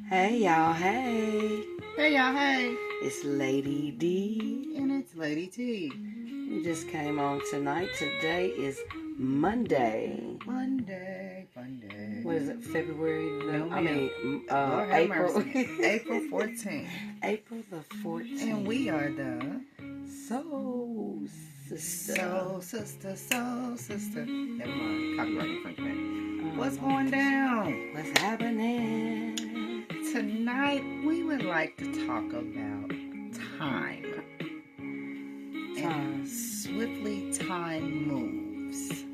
Hey y'all, hey. Hey y'all, hey. It's Lady D. And it's Lady T. We just came on tonight. Today is Monday. Monday. What is it, February? April. April. April 14th. April the 14th. And we are the Soul Sister. Soul Sister. Never mind, copyright infringement. What's going down? What's happening? Tonight, we would like to talk about time. And swiftly time moves.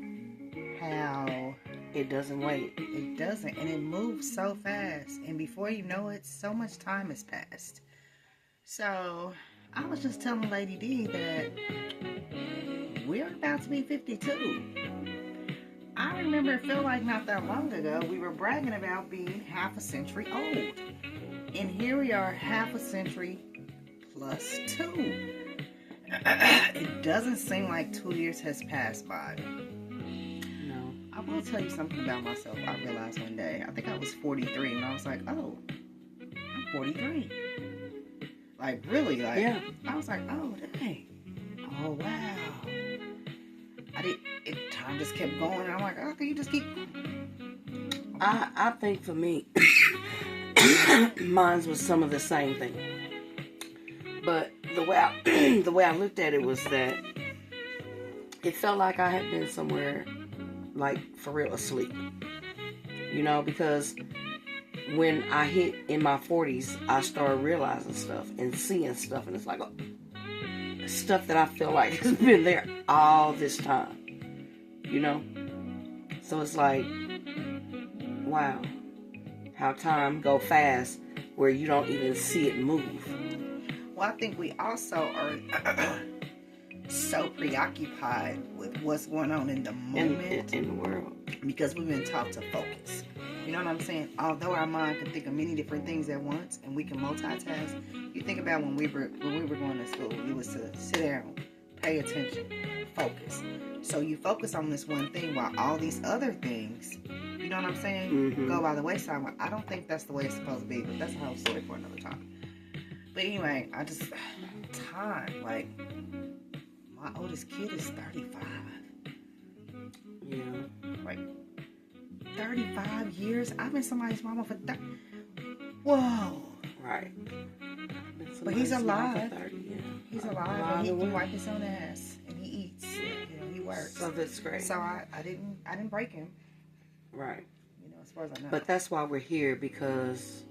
How it doesn't wait. It doesn't, and it moves so fast. And before you know it, so much time has passed. So, I was just telling Lady D that we're about to be 52. I remember it felt like not that long ago, we were bragging about being half a century old. And here we are, half a century plus 2. It doesn't seem like 2 years has passed by. No. I will tell you something about myself. I realized one day, I think I was 43, and I was like, oh, I'm 43. Like, really? Like, yeah. I was like, oh, dang. Oh, wow. Time just kept going, and I'm like, oh, can you just keep... I think for me, mine was some of the same thing. But the way I looked at it was that it felt like I had been somewhere, like, for real, asleep. You know, because when I hit in my 40s, I started realizing stuff and seeing stuff, and it's like stuff that I feel like has been there all this time. You know? So it's like, wow, how time go fast where you don't even see it move. Well, I think we also are so preoccupied with what's going on in the moment. In the world. Because we've been taught to focus. You know what I'm saying? Although our mind can think of many different things at once and we can multitask, you think about when we were going to school, it was to sit down, pay attention, focus. So you focus on this one thing while all these other things, you know what I'm saying, go by the wayside. Well, I don't think that's the way it's supposed to be, but that's a whole story for another time. But anyway, time, like, my oldest kid is 35. Yeah. Like, 35 years? I've been somebody's mama for Whoa. Right. But he's alive. 30, yeah. He's alive, and he can wipe his own ass, and he eats. You know, he works. So that's great. So I didn't break him. Right. You know, as far as I know. But that's why we're here, because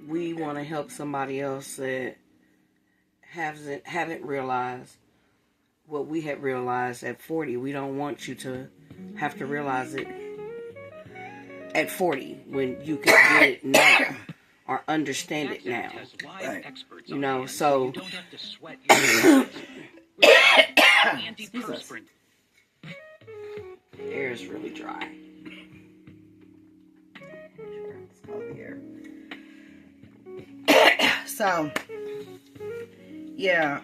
we want to help somebody else that haven't realized what we had realized at 40. We don't want you to have to realize it at 40 when you can get it now or understand it now. Right. You know, so air is really dry. So, yeah,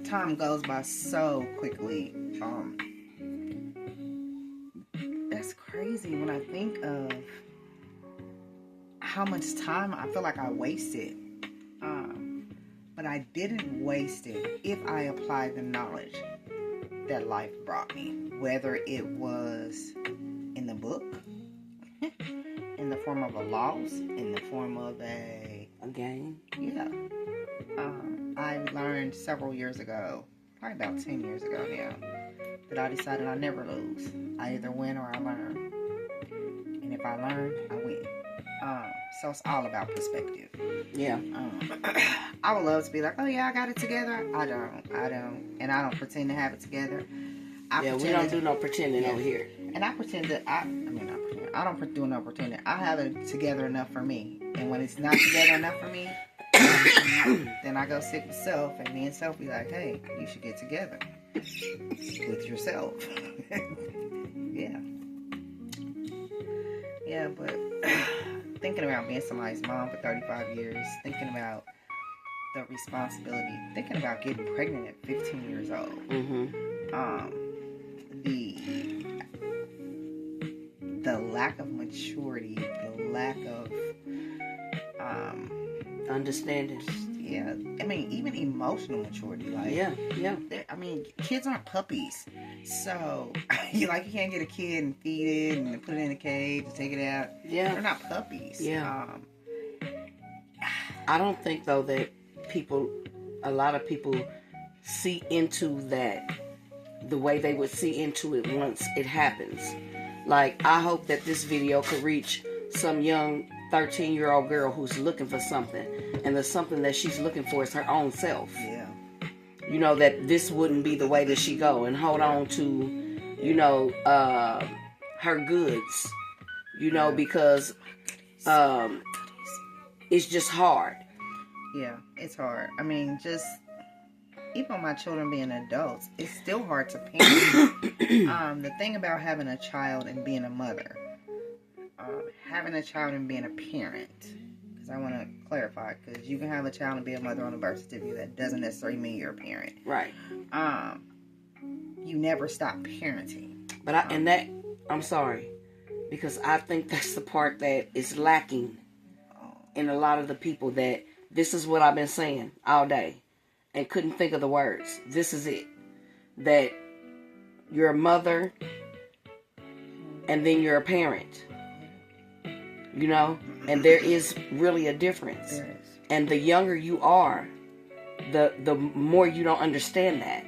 time goes by so quickly. That's crazy when I think of how much time I feel like I wasted. But I didn't waste it if I applied the knowledge that life brought me. Whether it was in the book, in the form of a loss, in the form of a game. Yeah. I learned several years ago, probably about 10 years ago now, that I decided I never lose. I either win or I learn. And if I learn, I win. So it's all about perspective. Yeah. I would love to be like, oh yeah, I got it together. I don't. And I don't pretend to have it together. We don't do no pretending over here. And I pretend that I don't do no pretending. I have it together enough for me. And when it's not together enough for me, then I go sit with self, and me and self be like, hey, you should get together with yourself. Yeah, but thinking about being somebody's mom for 35 years, thinking about the responsibility, thinking about getting pregnant at 15 years old, the lack of maturity, the lack of understanding. Yeah, I mean, even emotional maturity. Like, yeah. I mean, kids aren't puppies, so you can't get a kid and feed it and put it in a cage and take it out. Yeah, they're not puppies. Yeah. I don't think though that a lot of people see into that the way they would see into it once it happens. Like, I hope that this video could reach some young 13-year-old girl who's looking for something, and the something that she's looking for is her own self. Yeah. You know, that this wouldn't be the way that she go, and hold on to, you know, her goods, you know, because it's just hard. Yeah, it's hard. I mean, just even my children being adults, it's still hard to parent. The thing about having a child and being a mother, having a child and being a parent, because I want to clarify, because you can have a child and be a mother on a birth certificate. That doesn't necessarily mean you're a parent. Right. You never stop parenting. But I'm sorry, because I think that's the part that is lacking in a lot of the people, that this is what I've been saying all day and couldn't think of the words. This is it. That you're a mother and then you're a parent. You know? And there is really a difference. There is. And the younger you are, the more you don't understand that.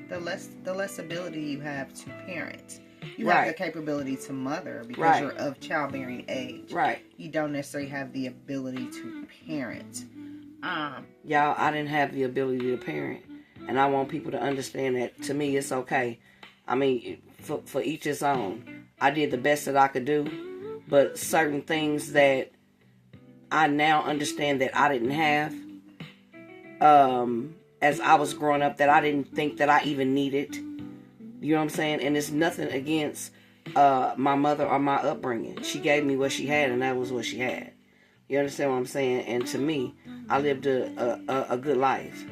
The less ability you have to parent. You Right. have the capability to mother because Right. you're of childbearing age. Right. You don't necessarily have the ability to parent. Y'all, I didn't have the ability to parent. And I want people to understand that, to me, it's okay. I mean, for each his own. I did the best that I could do. But certain things that I now understand that I didn't have, as I was growing up, that I didn't think that I even needed. You know what I'm saying? And it's nothing against my mother or my upbringing. She gave me what she had, and that was what she had. You understand what I'm saying? And to me, I lived a good life.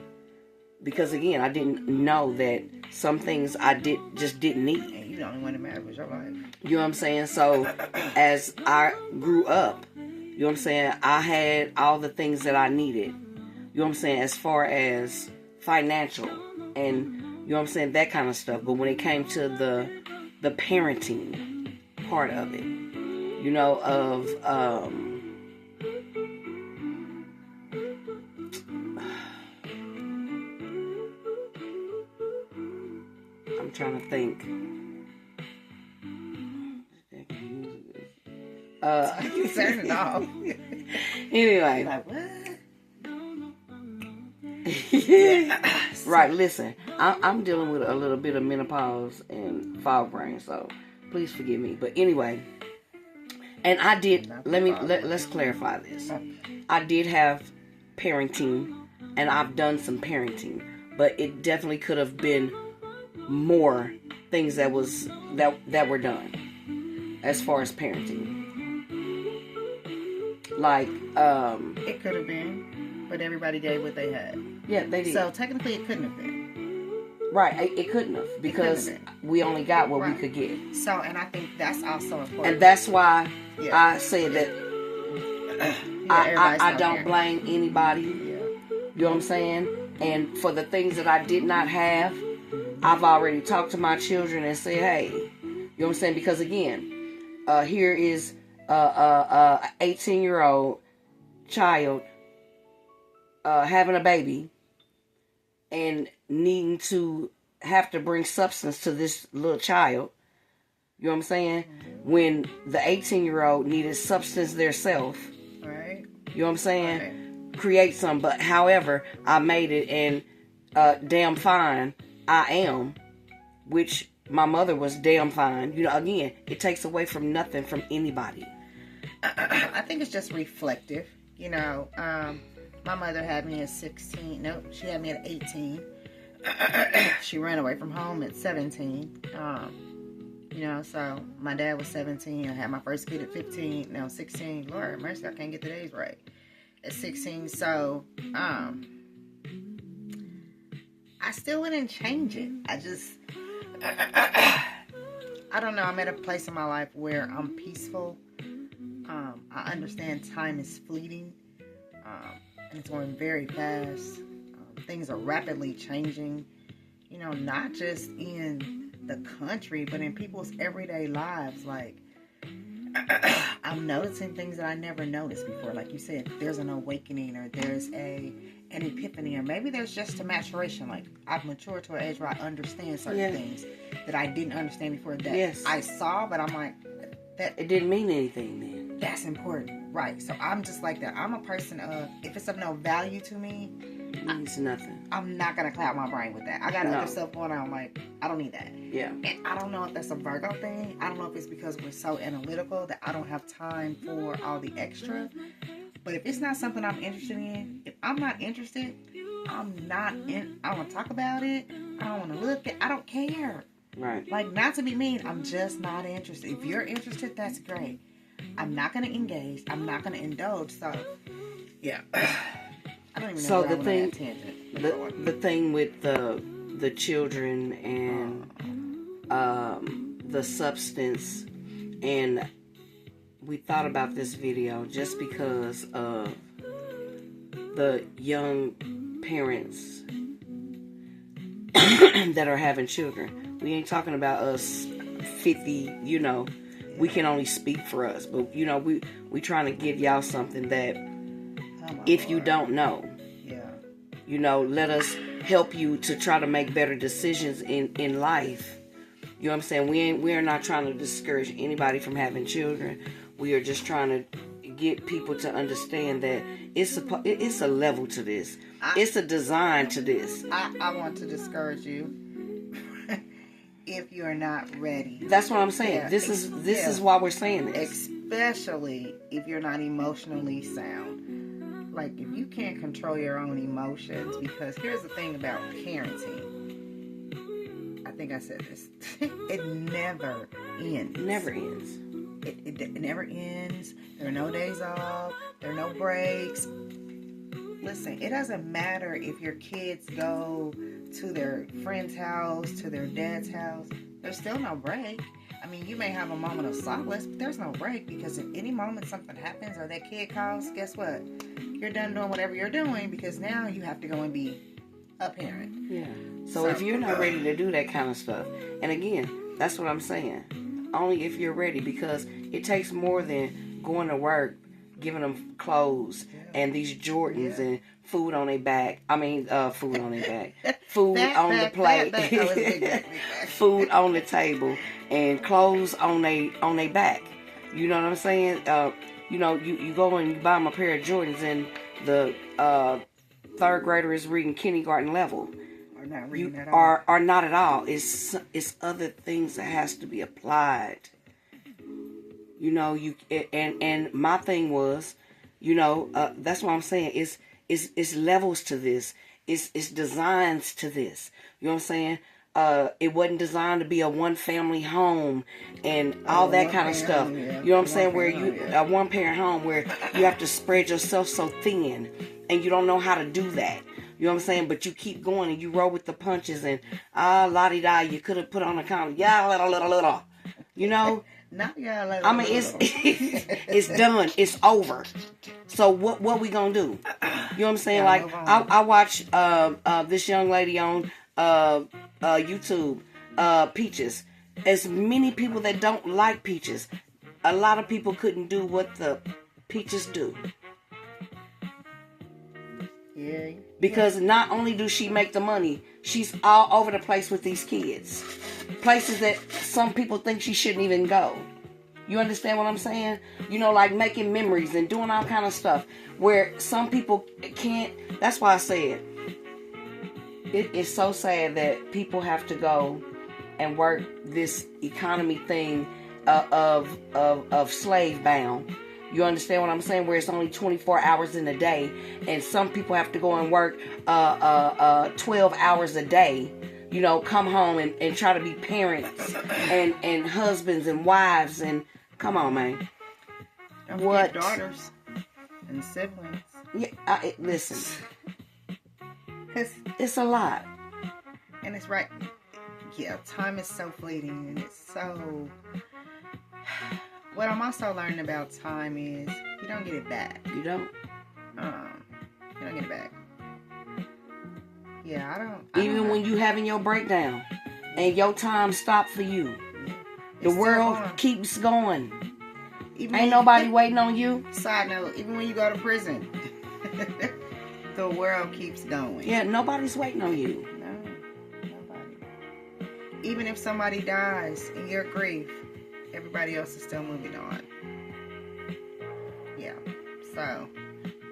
Because again, I didn't know that some things I just didn't need. And you the only one that mattered was your life. You know what I'm saying? So as I grew up, you know what I'm saying, I had all the things that I needed. You know what I'm saying? As far as financial and, you know what I'm saying, that kind of stuff. But when it came to the parenting part of it, you know, of I'm trying to think. You turned it off. Anyway. Like, what? Right, listen. I'm dealing with a little bit of menopause and fog brain, so please forgive me. But anyway, and I did, let's clarify this. I did have parenting, and I've done some parenting, but it definitely could have been more things that were done as far as parenting. Like, it could have been, but everybody gave what they had. Yeah, they did. So technically, it couldn't have been. Right, it couldn't have, because we only got what we could get. So, and I think that's also important. And that's why I say that I don't blame anybody. Yeah. You know what I'm saying? And for the things that I did not have, I've already talked to my children and said, hey, you know what I'm saying? Because again, here is a 18-year-old child having a baby and needing to have to bring substance to this little child. You know what I'm saying? Mm-hmm. When the 18-year-old needed substance theirself. Right. You know what I'm saying? Right. Create some. But however, I made it, and damn fine I am, which my mother was damn fine. You know, again, it takes away from nothing from anybody. I think it's just reflective. You know, my mother had me at 16. Nope, she had me at 18. She ran away from home at 17. You know, so my dad was 17. I had my first kid at 15. Now 16. Lord mercy, I can't get the days right. At 16. So, I still wouldn't change it. I don't know. I'm at a place in my life where I'm peaceful. I understand time is fleeting, and it's going very fast. Things are rapidly changing. You know, not just in the country, but in people's everyday lives. Like, I'm noticing things that I never noticed before. Like you said, there's an awakening, or there's an epiphany, or maybe there's just a maturation. Like, I've matured to an age where I understand certain things that I didn't understand before, that I saw, but I'm like, that it didn't mean anything then. That's important, right? So I'm just like that. I'm a person of, if it's of no value to me, it means nothing. I'm not gonna cloud my brain with that. I got other stuff going on. I'm like, I don't need that. Yeah. And I don't know if that's a Virgo thing. I don't know if it's because we're so analytical that I don't have time for all the extra. But if it's not something I'm interested in, if I'm not interested, I'm not in. I don't want to talk about it. I don't want to look at. I don't care. Right. Like, not to be mean, I'm just not interested. If you're interested, that's great. I'm not going to engage. I'm not going to indulge. So, yeah. I don't even know. So the thing, the thing with the children and the substance, and we thought about this video just because of the young parents that are having children. We ain't talking about us 50, you know. We can only speak for us, but you know, we trying to give y'all something that if you don't know, you know, let us help you to try to make better decisions in life. You know what I'm saying? We're not trying to discourage anybody from having children. We are just trying to get people to understand that it's a level to this. It's a design to this. I want to discourage you. If you're not ready. That's what I'm saying. Yeah. This is why we're saying this. Especially if you're not emotionally sound. Like, if you can't control your own emotions, because here's the thing about parenting. I think I said this. It never ends. Never ends. It never ends. There are no days off. There are no breaks. Listen, it doesn't matter if your kids go to their friend's house, to their dad's house. There's still no break. I mean, you may have a moment of solace, but there's no break, because if any moment something happens or that kid calls, guess what? You're done doing whatever you're doing, because now you have to go and be a parent. Yeah. So if you're not ready to do that kind of stuff, and again, that's what I'm saying. Only if you're ready, because it takes more than going to work, giving them clothes and these Jordans and food on their back. I mean, food on their back. Food on the plate. Food on the table. And clothes on they back. You know what I'm saying? You know, you go and you buy them a pair of Jordans, and the third grader is reading kindergarten level. Or not reading at all. Or not at all. It's other things that has to be applied. You know, and my thing was, you know, that's what I'm saying. It's levels to this. It's designs to this. You know what I'm saying? It wasn't designed to be a one family home and all that kind of stuff. You know what I'm saying? Where a one parent home where you have to spread yourself so thin and you don't know how to do that. You know what I'm saying? But you keep going and you roll with the punches and la-di-da, you could have put on a counter. Little. You know? I mean, it's done. It's over. So what we gonna do? You know what I'm saying? Like, I watched this young lady on YouTube, Peaches. As many people that don't like Peaches, a lot of people couldn't do what the Peaches do. Yeah. Because not only do she make the money, she's all over the place with these kids. Places that some people think she shouldn't even go. You understand what I'm saying? You know, like making memories and doing all kind of stuff where some people can't. That's why I said it is so sad that people have to go and work this economy thing of slave bound. You understand what I'm saying? Where it's only 24 hours in a day, and some people have to go and work 12 hours a day. You know, come home and try to be parents and husbands and wives, and come on, man. Don't forget daughters and siblings. Yeah, listen. It's a lot. And it's right. time is so fleeting, and it's so. What I'm also learning about time is you don't get it back. You don't. You don't get it back. Yeah, I don't. Even when you having your breakdown, and your time stopped for you, the world keeps going. Ain't nobody waiting on you. Side note: even when you go to prison, the world keeps going. Yeah, nobody's waiting on you. No, nobody. Even if somebody dies in your grief, everybody else is still moving on. Yeah. So,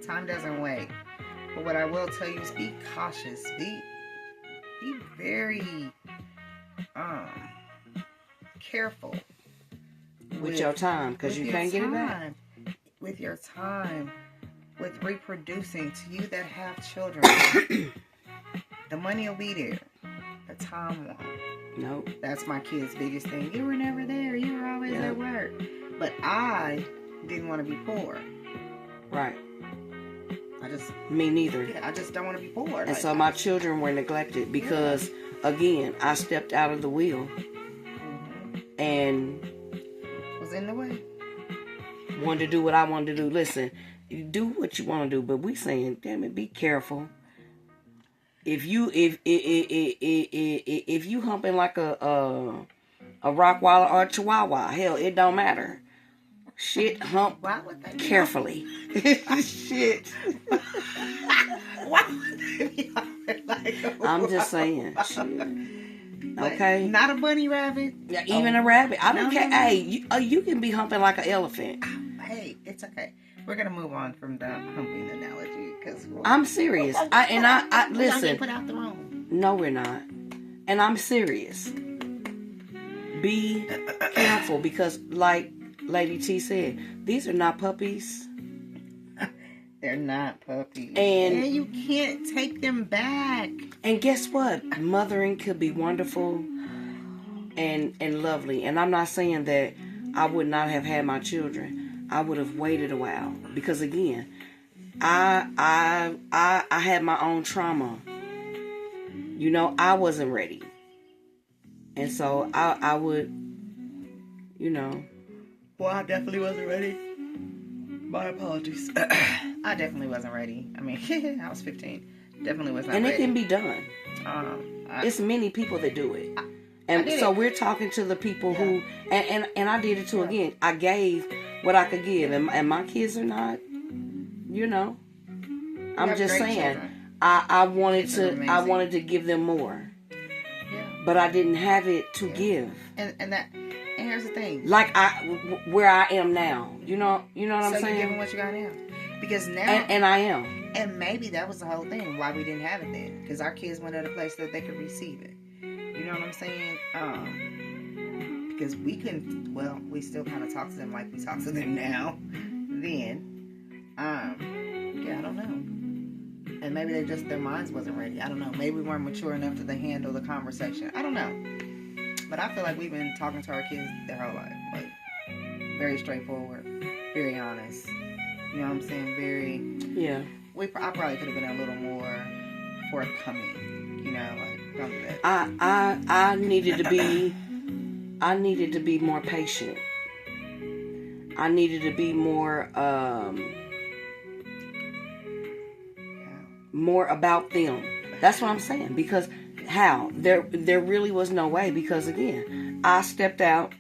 time doesn't wait. But what I will tell you is be cautious. Be very careful with your time, because you can't get it back. With your time, with reproducing. To you that have children, the money will be there. The time won't. Nope. That's my kid's biggest thing. You were never there. You were always at work. But I didn't want to be poor. Right. Me neither. Yeah, I just don't want to be poor. And so my children were neglected because, again, I stepped out of the wheel and was in the way. Wanted to do what I wanted to do. Listen, you do what you want to do, but we saying, damn it, be careful. If you humping like a Rottweiler or a Chihuahua, hell, it don't matter. Shit, hump carefully. Shit. I'm just saying. Shit. Okay. Not a bunny rabbit. Yeah, even a rabbit. I don't care. Hey, you can be humping like an elephant. Hey, it's okay. We're gonna move on from the humping analogy because I'm serious. I listen. Put out the room. No, we're not. And I'm serious. Be careful because, like Lady T said, these are not puppies. They're not puppies. And you can't take them back. And guess what? Mothering could be wonderful and lovely. And I'm not saying that I would not have had my children. I would have waited a while. Because again, I had my own trauma. You know, I wasn't ready. And so I would, you know. Well, I definitely wasn't ready. My apologies. I definitely wasn't ready. I mean, I was 15. Definitely was not ready. And it can be done. It's many people that do it. And so we're talking to the people who, and I did it too again. I gave what I could give. And my kids are not, you know. I'm just saying, I wanted to give them more. Yeah. But I didn't have it to give. And here's the thing. Like where I am now. You know what I'm saying? So you're giving what you got now. Because now... And I am. And maybe that was the whole thing, why we didn't have it then. Because our kids went at a place that they could receive it. You know what I'm saying? Because we couldn't... Well, we still kind of talk to them like we talk to them now. Then. Yeah, I don't know. And maybe their minds wasn't ready. I don't know. Maybe we weren't mature enough to handle the conversation. I don't know. But I feel like we've been talking to our kids their whole life. Like, very straightforward. Very honest. You know what I'm saying? Very... Yeah. I probably could have been a little more forthcoming. You know, like, don't do that. I needed to be more patient. I needed to be more more about them. That's what I'm saying. Because how? There really was no way. Because again, I stepped out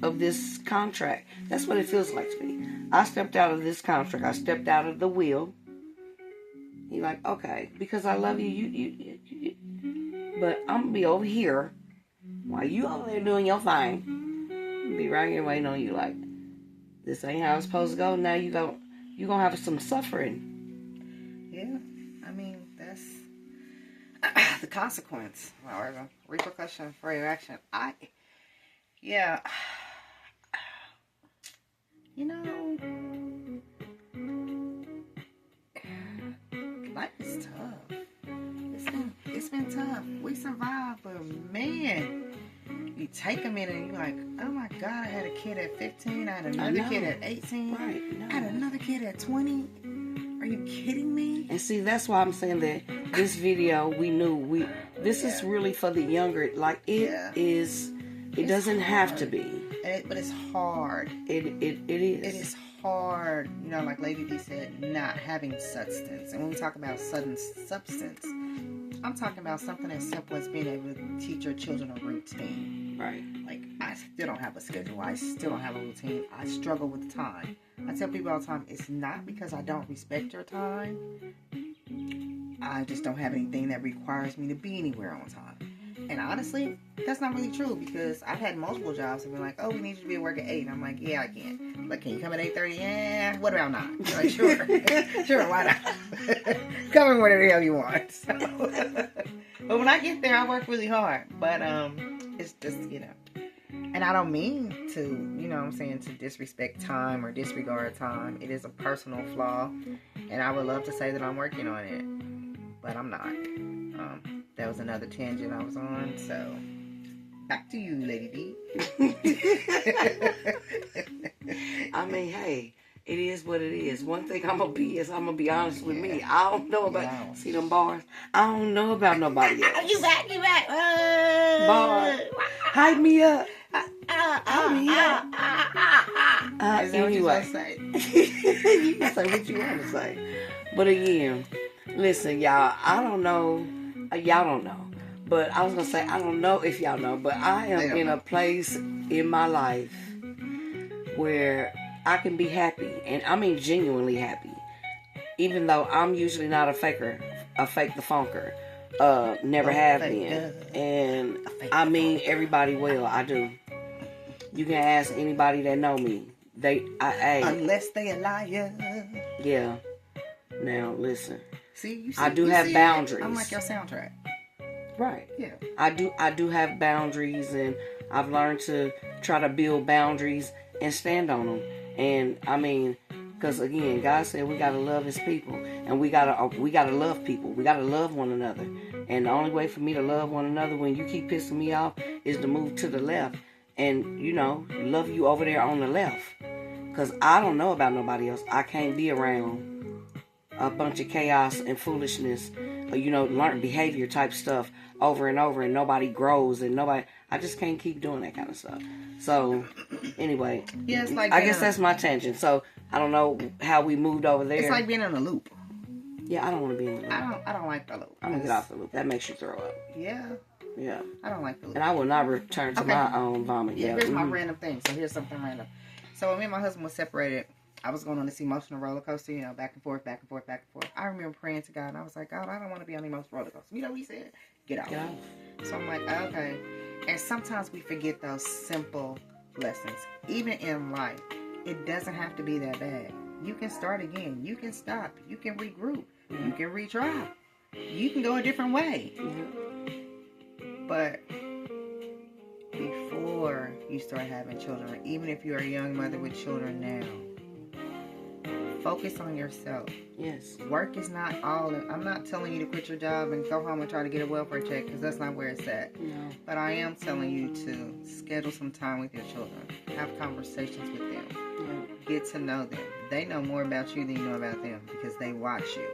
of this contract. That's what it feels like to me. I stepped out of this contract. I stepped out of the wheel. You're like, okay, because I love you, you but I'm gonna be over here while you over there doing your thing. I'll be right here waiting on you. Like, this ain't how it's supposed to go. Now you gonna have some suffering. Yeah, I mean that's the consequence or the repercussion for your action. You know, life is tough. It's been tough. We survived, but man, you take a minute and you're like, oh my God, I had a kid at 15. I had another kid at 18. Right. No. I had another kid at 20. Are you kidding me? And see, that's why I'm saying that this video, this is really for the younger. Like, it doesn't have to be. But it's hard. It is. It is hard. You know, like Lady D said, not having substance. And when we talk about sudden substance, I'm talking about something as simple as being able to teach your children a routine. Right. Like, I still don't have a schedule. I still don't have a routine. I struggle with time. I tell people all the time, it's not because I don't respect your time. I just don't have anything that requires me to be anywhere on time. And honestly, that's not really true, because I've had multiple jobs and been like, oh, we need you to be at work at 8. And I'm like, yeah, I can. Like, can you come at 8:30? Yeah, what about 9? You're like, sure. Sure, why not? Come in whatever the hell you want. So, but when I get there, I work really hard. But it's just, you know. And I don't mean to, you know what I'm saying, to disrespect time or disregard time. It is a personal flaw. And I would love to say that I'm working on it. But I'm not. That was another tangent I was on. So, back to you, Lady D. I mean, hey, it is what it is. One thing I'm going to be honest with me. I don't know about, see them bars? I don't know about nobody else. You back. Bars. Hype me up. Hype me up. Is that Anyway. what you say? You can say what you want to say. But again, listen, y'all, I don't know. Y'all don't know. But I was going to say, I don't know if y'all know, but I am in a place in my life where I can be happy. And I mean genuinely happy. Even though I'm usually not a faker, a fake the funker. Never have been. And I mean everybody well. I do. You can ask anybody that know me. Unless they a liar. Yeah. Now, listen. See, I do have boundaries. I'm like your soundtrack. Right. Yeah. I do have boundaries, and I've learned to try to build boundaries and stand on them. And I mean, because again, God said we gotta love His people, and we gotta love people. We gotta love one another. And the only way for me to love one another when you keep pissing me off is to move to the left, and love you over there on the left. Because I don't know about nobody else. I can't be around a bunch of chaos and foolishness, learned behavior type stuff over and over, and nobody grows, and I just can't keep doing that kind of stuff. So, anyway, yeah, it's like I guess that's my tangent. So, I don't know how we moved over there. It's like being in a loop. Yeah, I don't want to be in the loop. I don't like the loop. I'm going to get off the loop. That makes you throw up. Yeah. Yeah. I don't like the loop. And I will not return to my own vomit. Yeah, here's my random thing. So, here's something random. So, when me and my husband was separated, I was going on this emotional roller coaster, back and forth, back and forth, back and forth. I remember praying to God, and I was like, God, I don't want to be on the emotional roller coaster. You know what He said? Get out. So I'm like, okay. And sometimes we forget those simple lessons. Even in life, it doesn't have to be that bad. You can start again. You can stop. You can regroup. You can retry. You can go a different way. But before you start having children, even if you're a young mother with children now, focus on yourself. Yes. Work is not all. I'm not telling you to quit your job and go home and try to get a welfare check, because that's not where it's at. No. But I am telling you to schedule some time with your children. Have conversations with them. Yeah. Get to know them. They know more about you than you know about them, because they watch you.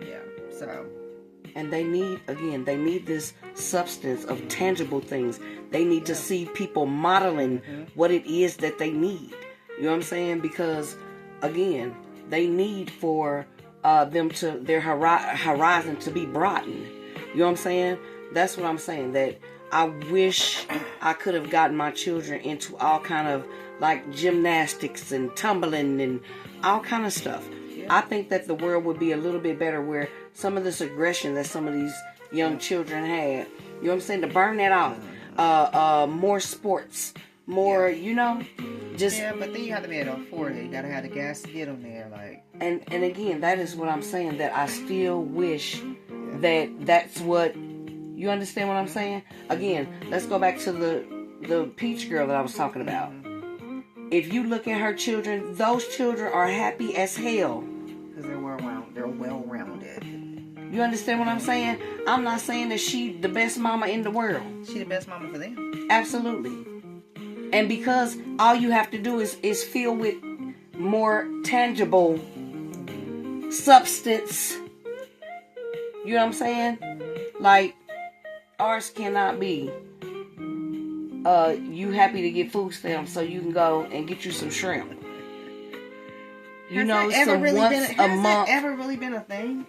Yeah. So. And they need this substance of tangible things. They need to see people modeling what it is that they need. You know what I'm saying? Because again, they need for their horizon to be broadened. You know what I'm saying? That's what I'm saying. That I wish I could have gotten my children into all kind of like gymnastics and tumbling and all kind of stuff. Yeah. I think that the world would be a little bit better where some of this aggression that some of these young children had, you know what I'm saying, to burn that off. More sports. More, just... Yeah, but then you have to be able to afford it. You got to have the gas to get them there, like... And again, that is what I'm saying, that I still wish that that's what... You understand what I'm saying? Again, let's go back to the Peach girl that I was talking about. If you look at her children, those children are happy as hell. Because they're well-rounded. You understand what I'm saying? I'm not saying that she the best mama in the world. She the best mama for them. Absolutely. And because all you have to do is fill with more tangible substance. You know what I'm saying? Like, ours cannot be, you happy to get food stamps so you can go and get you some shrimp. You know, some once a month. Has that ever really been a thing?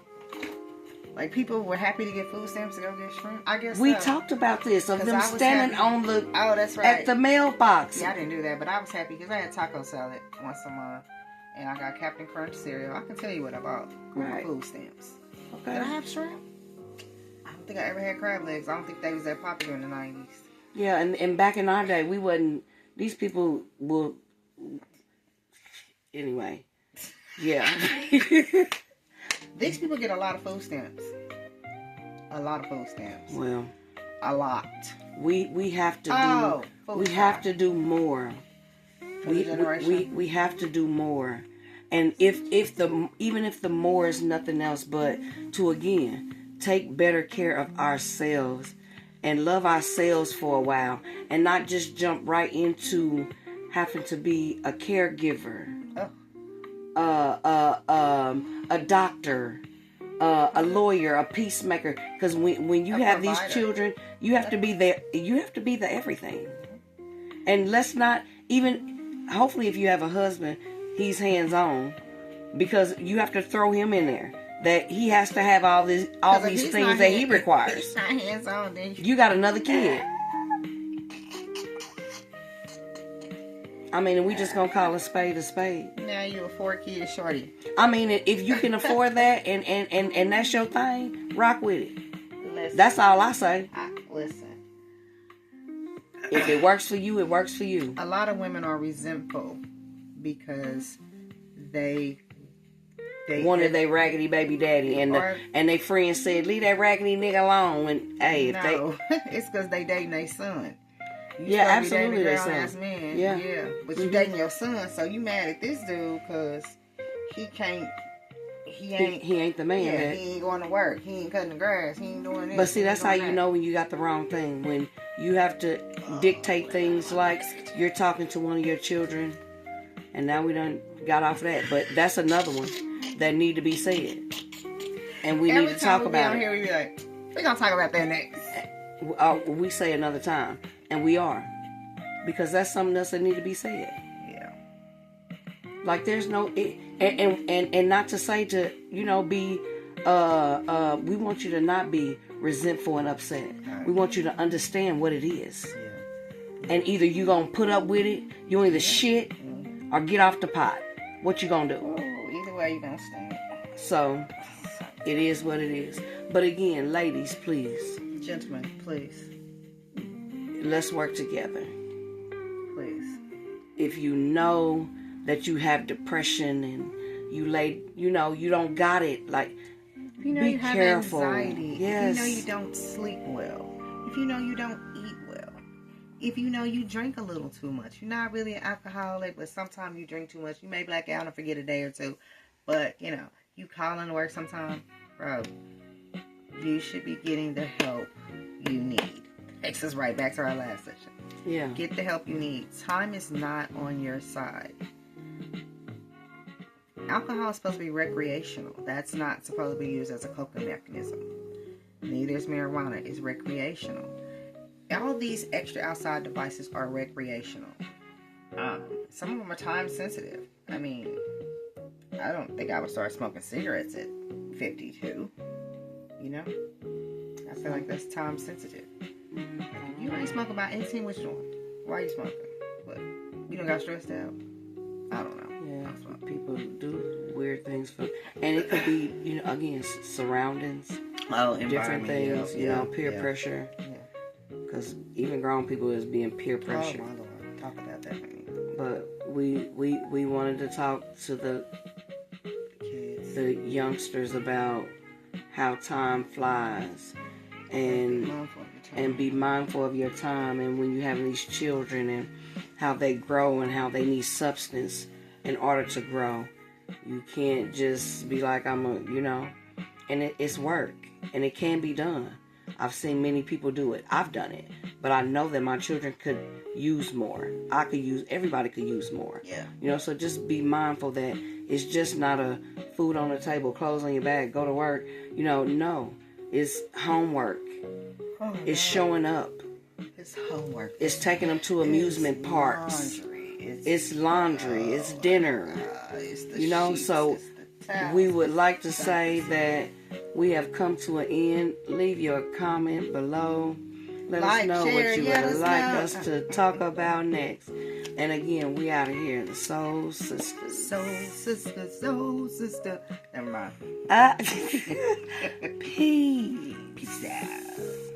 Like, people were happy to get food stamps to go get shrimp? I guess we talked about this, of them standing on the... Oh, that's right. At the mailbox. Yeah, I didn't do that, but I was happy because I had taco salad once a month. And I got Captain Crunch cereal. I can tell you what I bought. Right. Food stamps. Okay. Did I have shrimp? I don't think I ever had crab legs. I don't think they was that popular in the 90s. Yeah, and back in our day, we wasn't... These people will... Anyway. Yeah. These people get a lot of food stamps. A lot of food stamps. Well, a lot. We have to do. We have to do more. We have to do more. And even if the more is nothing else, but to again take better care of ourselves and love ourselves for a while, and not just jump right into having to be a caregiver. A doctor, a lawyer, a peacemaker. Because when you have these children, you have to be there. You have to be the everything. And let's not even. Hopefully, if you have a husband, he's hands on, because you have to throw him in there. That he has to have all these things that he requires. He's not hands on, then you got another kid. I mean, and we just gonna call a spade a spade. Now you a 4-kid shorty. I mean, if you can afford that and that's your thing, rock with it. Listen, that's all I say. Listen. If it works for you, it works for you. A lot of women are resentful because they wanted their raggedy baby daddy, and they friends said, "Leave that raggedy nigga alone." And hey, it's because they dating their son. Yeah, absolutely. Their son. Man. Yeah. But you dating your son, so you mad at this dude because he can't. He ain't the man. Yeah, he ain't going to work. He ain't cutting the grass. He ain't doing this. But see, that's how you know when you got the wrong thing. When you have to dictate things like you're talking to one of your children, and now we done got off that. But that's another one that need to be said, and we need to talk about it. Here we be like, we're gonna talk about that next. We say another time, and we are, because that's something else that need to be said. Yeah. Like there's no and not to say to be we want you to not be resentful and upset. Right. We want you to understand what it is. Yeah. And either you gonna put up with it, you either shit or get off the pot. What you gonna do? Oh, either way you gonna stand. So it is what it is. But again, ladies, please. Gentlemen, please. Let's work together. Please. If you know that you have depression and you don't got it, like, if you know be you have careful. Anxiety. Yes. If you know you don't sleep well. If you know you don't eat well. If you know you drink a little too much. You're not really an alcoholic, but sometimes you drink too much. You may black out and forget a day or two. But, you call in to work sometime. Bro, you should be getting the help you need. Takes us right back to our last session. Yeah. Get the help you need. Time is not on your side. Alcohol is supposed to be recreational. That's not supposed to be used as a coping mechanism. Neither is marijuana. It's recreational. All these extra outside devices are recreational. Some of them are time sensitive. I mean, I don't think I would start smoking cigarettes at 52. I feel like that's time sensitive. You ain't smoking about 18, which one? Why are you smoking? What? You don't got stressed out? I don't know. Yeah, people do weird things and it could be, again, surroundings. Different things, peer pressure. Yeah. Because even grown people is being peer pressure. Oh, my Lord. Talk about that. But we wanted to talk to the kids, the youngsters about how time flies and be mindful of your time, and when you're having these children and how they grow and how they need substance in order to grow. You can't just be like, and it's work and it can be done, I've seen many people do it. I've done it. But I know that my children could use more. Everybody could use more. Yeah. You know, so just be mindful that it's just not a food on the table, clothes on your back, go to work. You know, no. It's homework. Oh, It's showing up. It's homework. It's taking them to amusement parks. It's laundry. It's dinner. It's the You know, sheets, so it's the towels, we would like to say that we have come to an end. Leave your comment below. Let us know what you would like us to talk about next. And again, we out of here. The Soul Sisters. Soul sister, soul sister. Never mind. Peace. Peace out.